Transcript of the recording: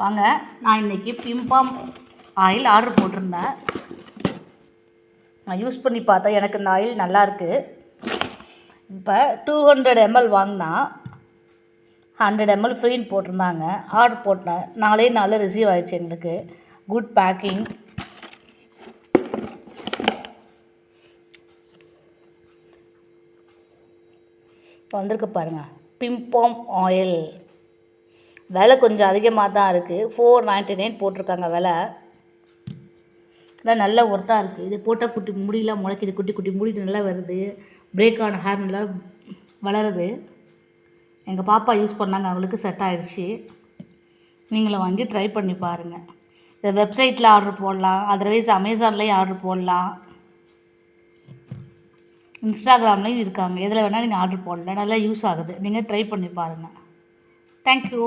வாங்க, நான் இன்றைக்கி பிம்பாம் ஆயில் ஆர்டர் போட்டிருந்தேன். நான் யூஸ் பண்ணி பார்த்தேன். எனக்கு இந்த ஆயில் நல்லாயிருக்கு. இப்போ 200 ml வாங்கினா 100 ml ஃப்ரீன்னு போட்டிருந்தாங்க. ஆர்டர் போட்டேன். 4 நாளில் ரிசீவ் ஆகிடுச்சு எங்களுக்கு. Good packing. வந்திருக்கு பாருங்கள், பிம்பாம் ஆயில். விலை கொஞ்சம் அதிகமாக தான் இருக்குது. 499 போட்டிருக்காங்க விலை. ஆனால் நல்ல ஒர்த்தாக இருக்குது. இது போட்டால் குட்டி முடியெலாம் முளைக்குது. குட்டி குட்டி முடி நல்லா வருது. பிரேக் ஆன ஹேர் நல்லா வளருது. எங்கள் பாப்பா யூஸ் பண்ணாங்க, அவங்களுக்கு செட் ஆகிடுச்சு. நீங்களும் வாங்கி ட்ரை பண்ணி பாருங்கள். இதை வெப்சைட்டில் ஆர்டர் போடலாம், அதர்வைஸ் அமேசான்லேயும் ஆர்டர் போடலாம், இன்ஸ்டாகிராம்லேயும் இருக்காங்க. எதில் வேணால் நீங்கள் ஆர்டர் போடலாம். நல்லா யூஸ் ஆகுது. நீங்கள் ட்ரை பண்ணி பாருங்கள். தேங்க்யூ.